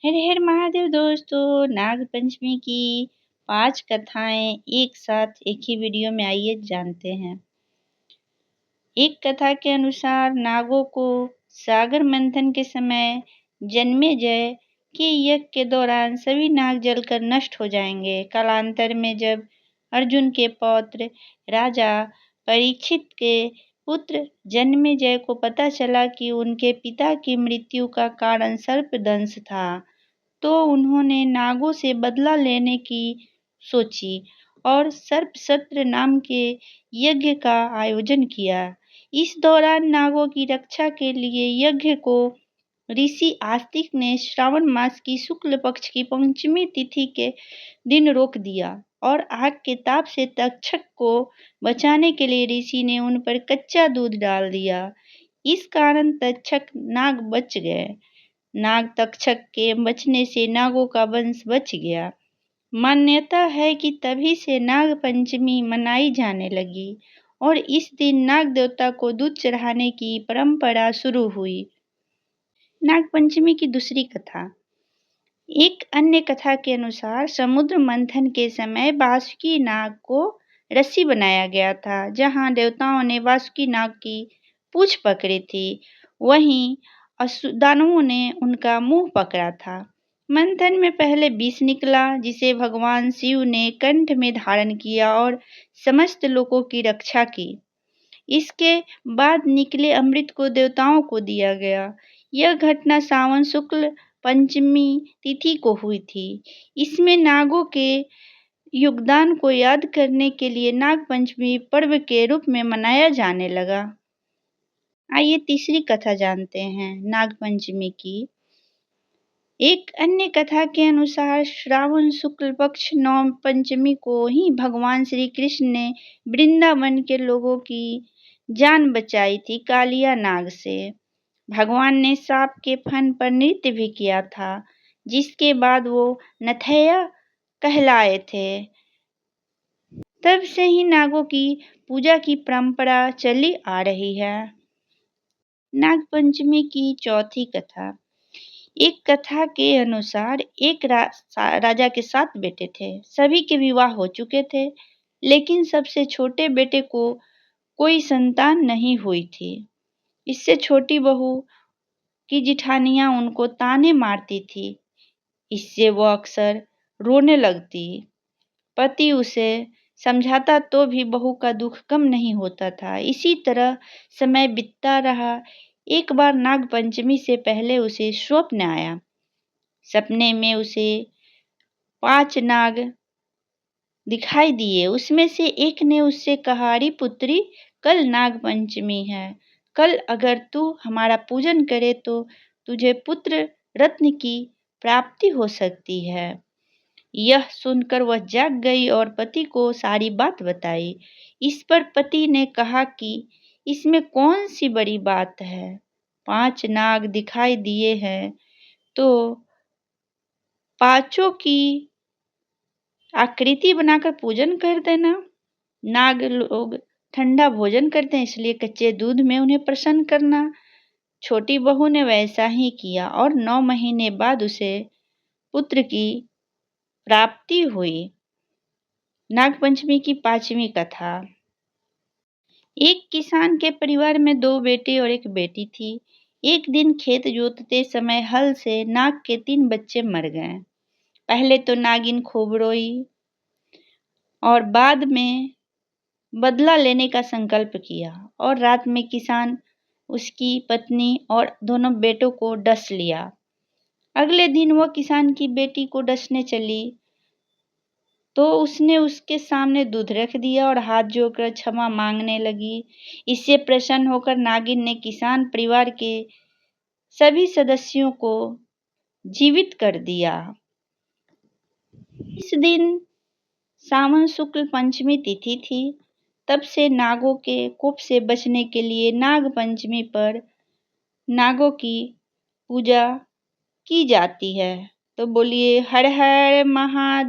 हर हर महादेव दोस्तों, नाग पंचमी की 5 कथाएं एक साथ एक ही वीडियो में आइए जानते हैं। एक कथा के अनुसार नागों को सागर मंथन के समय जन्मेजय के यज्ञ के दौरान सभी नाग जलकर नष्ट हो जाएंगे। कालांतर में जब अर्जुन के पौत्र राजा परीक्षित के पुत्र जन्मेजय को पता चला कि उनके पिता की मृत्यु का कारण सर्पदंश था, तो उन्होंने नागों से बदला लेने की सोची और सर्पसत्र नाम के यज्ञ का आयोजन किया। इस दौरान नागों की रक्षा के लिए यज्ञ को ऋषि आस्तिक ने श्रावण मास की शुक्ल पक्ष की पंचमी तिथि के दिन रोक दिया और आग के ताप से तक्षक को बचाने के लिए ऋषि ने उन पर कच्चा दूध डाल दिया। इस कारण तक्षक नाग बच गए। नाग तक्षक के बचने से नागों का वंश बच गया। मान्यता है कि तभी से नाग पंचमी मनाई जाने लगी और इस दिन नाग देवता को दूध चढ़ाने की परंपरा शुरू हुई। नाग पंचमी की दूसरी कथा। एक अन्य कथा के अनुसार समुद्र मंथन के समय वासुकी नाग को रस्सी बनाया गया था। जहां देवताओं ने वासुकी नाग की पूंछ पकड़ी थी, वहीं दानवों ने उनका मुंह पकड़ा था। मंथन में पहले विष निकला, जिसे भगवान शिव ने कंठ में धारण किया और समस्त लोगों की रक्षा की। इसके बाद निकले अमृत को देवताओं को दिया गया। यह घटना सावन शुक्ल पंचमी तिथि को हुई थी। इसमें नागों के योगदान को याद करने के लिए नाग पंचमी पर्व के रूप में मनाया जाने लगा। आइए तीसरी कथा जानते हैं नाग पंचमी की। एक अन्य कथा के अनुसार श्रावण शुक्ल पक्ष नवम पंचमी को ही भगवान श्री कृष्ण ने वृंदावन के लोगों की जान बचाई थी कालिया नाग से। भगवान ने सांप के फन पर नृत्य भी किया था, जिसके बाद वो नथैया कहलाए थे। तब से ही नागों की पूजा की परंपरा चली आ रही है। नाग पंचमी की चौथी कथा। एक कथा के अनुसार एक राजा के 7 बेटे थे। सभी के विवाह हो चुके थे, लेकिन सबसे छोटे बेटे को कोई संतान नहीं हुई थी। इससे छोटी बहू की जिठानियां उनको ताने मारती थी। इससे वो अक्सर रोने लगती। पति उसे समझाता तो भी बहू का दुख कम नहीं होता था। इसी तरह समय बीतता रहा। एक बार नाग पंचमी से पहले उसे स्वप्न आया। सपने में उसे 5 नाग दिखाई दिए। उसमें से एक ने उससे कहा, अरे पुत्री, कल नाग पंचमी है। कल अगर तू हमारा पूजन करे तो तुझे पुत्र रत्न की प्राप्ति हो सकती है। यह सुनकर वह जाग गई और पति को सारी बात बताई। इस पर पति ने कहा कि इसमें कौन सी बड़ी बात है। 5 नाग दिखाई दिए हैं तो 5 की आकृति बनाकर पूजन कर देना। नाग लोग ठंडा भोजन करते हैं, इसलिए कच्चे दूध में उन्हें प्रसन्न करना। छोटी बहू ने वैसा ही किया और 9 महीने बाद उसे पुत्र की प्राप्ति हुई। नाग पंचमी की 5वीं कथा। एक किसान के परिवार में 2 बेटे और 1 बेटी थी। एक दिन खेत जोतते समय हल से नाग के 3 बच्चे मर गए। पहले तो नागिन खूब रोई और बाद में बदला लेने का संकल्प किया और रात में किसान उसकी पत्नी और दोनों बेटों को डस लिया। अगले दिन वह किसान की बेटी को डसने चली तो उसने उसके सामने दूध रख दिया और हाथ जोड़कर क्षमा मांगने लगी। इससे प्रसन्न होकर नागिन ने किसान परिवार के सभी सदस्यों को जीवित कर दिया। इस दिन सावन शुक्ल पंचमी तिथि थी। तब से नागों के कोप से बचने के लिए नाग पंचमी पर नागों की पूजा की जाती है। तो बोलिए हर हर महादेव।